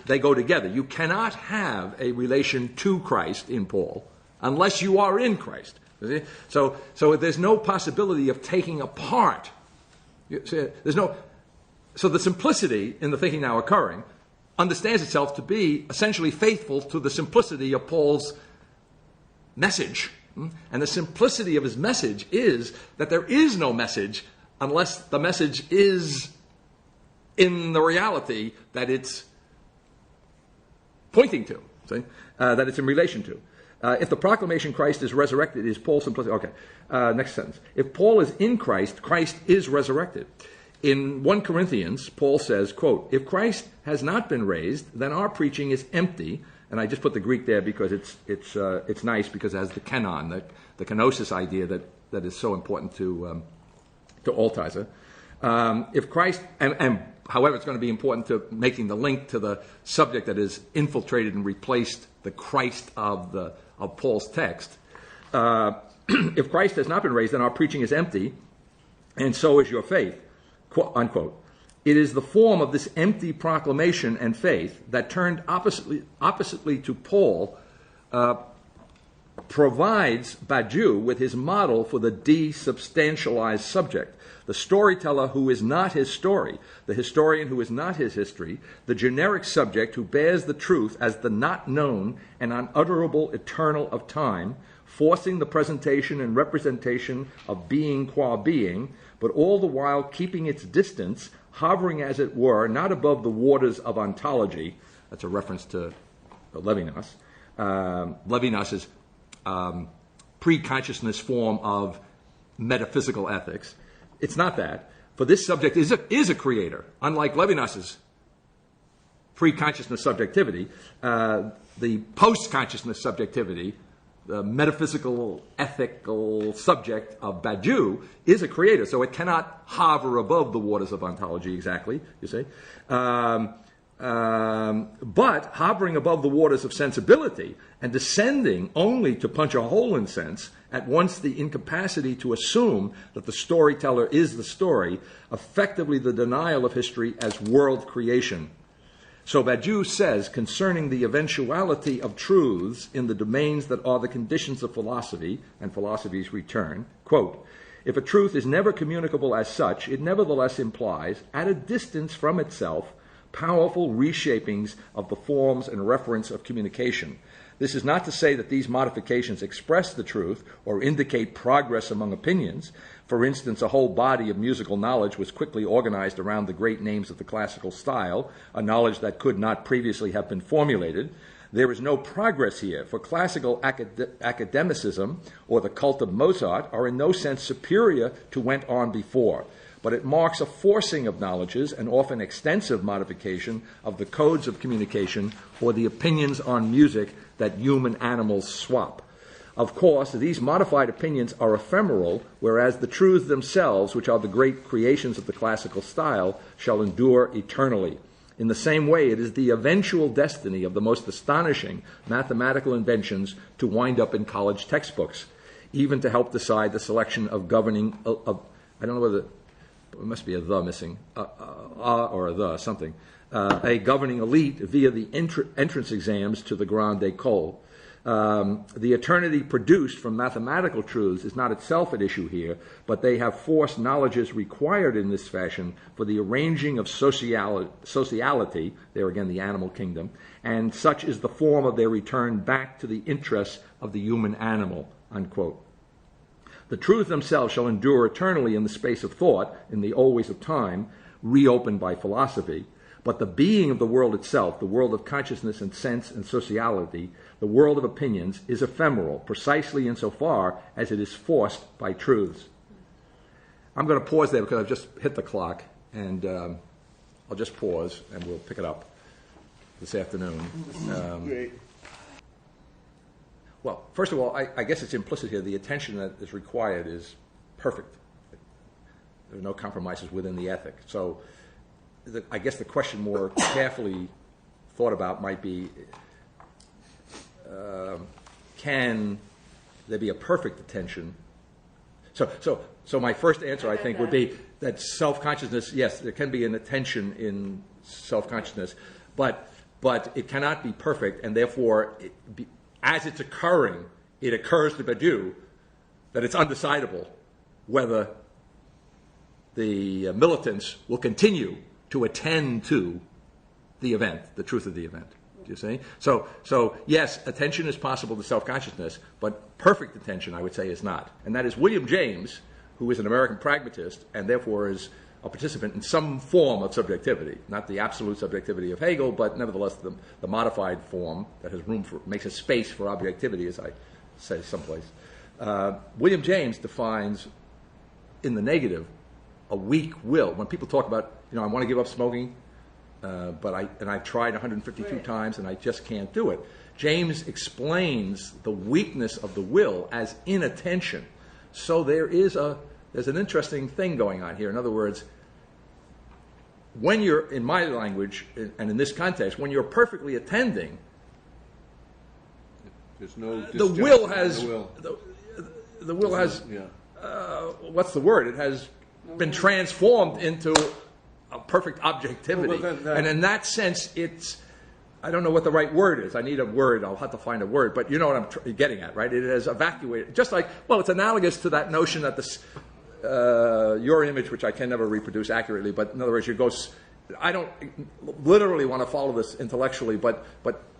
they go together. You cannot have a relation to Christ in Paul unless you are in Christ. You see? So there's no possibility of taking apart. So the simplicity in the thinking now occurring understands itself to be essentially faithful to the simplicity of Paul's message. And the simplicity of his message is that there is no message unless the message is in the reality that it's pointing to, that it's in relation to. If the proclamation Christ is resurrected is Paul's simplicity. Okay, next sentence. If Paul is in Christ, Christ is resurrected. In 1 Corinthians, Paul says, quote, if Christ has not been raised, then our preaching is empty. And I just put the Greek there because it's nice because it has the kenon, the kenosis idea that is so important to Altizer. If Christ, and however, it's going to be important to making the link to the subject that is infiltrated and replaced the Christ of Paul's text. If Christ has not been raised, then our preaching is empty, and so is your faith, quote, unquote. It is the form of this empty proclamation and faith that turned oppositely to Paul provides Badiou with his model for the desubstantialized subject, the storyteller who is not his story, the historian who is not his history, the generic subject who bears the truth as the not known and unutterable eternal of time, forcing the presentation and representation of being qua being, but all the while keeping its distance, hovering, as it were, not above the waters of ontology. That's a reference to Levinas. Levinas is pre-consciousness form of metaphysical ethics. It's not that. For this subject is a creator, unlike Levinas's pre-consciousness subjectivity. The post-consciousness subjectivity, the metaphysical, ethical subject of Badiou is a creator, so it cannot hover above the waters of ontology exactly, you see. But hovering above the waters of sensibility and descending only to punch a hole in sense, at once the incapacity to assume that the storyteller is the story, effectively the denial of history as world creation. So Badiou says concerning the eventuality of truths in the domains that are the conditions of philosophy and philosophy's return, quote, if a truth is never communicable as such, it nevertheless implies, at a distance from itself, powerful reshapings of the forms and reference of communication. This is not to say that these modifications express the truth or indicate progress among opinions. For instance, a whole body of musical knowledge was quickly organized around the great names of the classical style, a knowledge that could not previously have been formulated. There is no progress here, for classical academicism or the cult of Mozart are in no sense superior to what went on before. but it marks a forcing of knowledges and often extensive modification of the codes of communication or the opinions on music that human animals swap. Of course, these modified opinions are ephemeral, whereas the truths themselves, which are the great creations of the classical style, shall endure eternally. In the same way, it is the eventual destiny of the most astonishing mathematical inventions to wind up in college textbooks, even to help decide the selection of governing, I don't know whether, it must be a the missing, or a the, something, a governing elite via the entrance exams to the Grande École. The eternity produced from mathematical truths is not itself at issue here, but they have forced knowledges required in this fashion for the arranging of sociality, there again the animal kingdom, and such is the form of their return back to the interests of the human animal, unquote. The truths themselves shall endure eternally in the space of thought, in the always of time, reopened by philosophy. But the being of the world itself, the world of consciousness and sense and sociality, the world of opinions, is ephemeral, precisely insofar as it is forced by truths. I'm going to pause there because I've just hit the clock, and I'll just pause, and we'll pick it up this afternoon. Great. Well, first of all, I guess it's implicit here. The attention that is required is perfect. There are no compromises within the ethic. So I guess the question more carefully thought about might be, can there be a perfect attention? So my first answer, I think, would be that self-consciousness, yes, there can be an attention in self-consciousness, but it cannot be perfect, and therefore, as it's occurring, it occurs to Badiou that it's undecidable whether the militants will continue to attend to the event, the truth of the event. Do you see? So yes, attention is possible to self-consciousness, but perfect attention, I would say, is not. And that is William James, who is an American pragmatist and therefore is a participant in some form of subjectivity, not the absolute subjectivity of Hegel, but nevertheless the modified form that has room for, makes a space for objectivity, as I say someplace. William James defines in the negative a weak will. When people talk about, I want to give up smoking, but I've tried 152 times and I just can't do it. James explains the weakness of the will as inattention. So there's an interesting thing going on here. In other words, when you're, in my language, and in this context, when you're perfectly attending, there's no the will has, the will has, what's the word? It has been transformed into a perfect objectivity. And in that sense, I don't know what the right word is. I need a word. I'll have to find a word. But you know what I'm getting at, right? It has evacuated. Just like, it's analogous to that notion that your image, which I can never reproduce accurately, but in other words, I don't literally want to follow this intellectually, but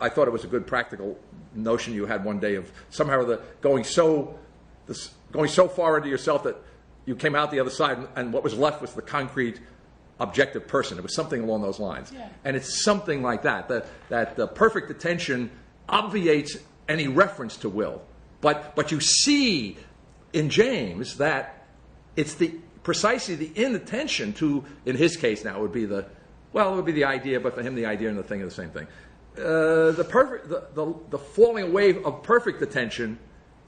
I thought it was a good practical notion you had one day of somehow going so far into yourself that you came out the other side, and what was left was the concrete objective person. It was something along those lines. Yeah. And it's something like that the perfect attention obviates any reference to will. But you see in James that it's precisely the inattention to, in his case now, it would be the idea, but for him the idea and the thing are the same thing. The falling away of perfect attention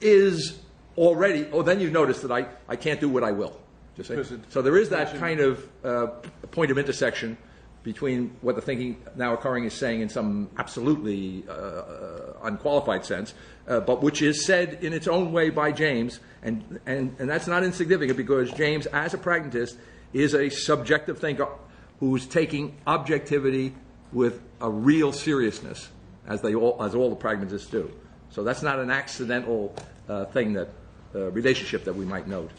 is already, then you notice that I can't do what I will. So there is that kind of point of intersection between what the thinking now occurring is saying in some absolutely unqualified sense, but which is said in its own way by James, and that's not insignificant because James, as a pragmatist, is a subjective thinker who's taking objectivity with a real seriousness, as all the pragmatists do. So that's not an accidental relationship that we might note.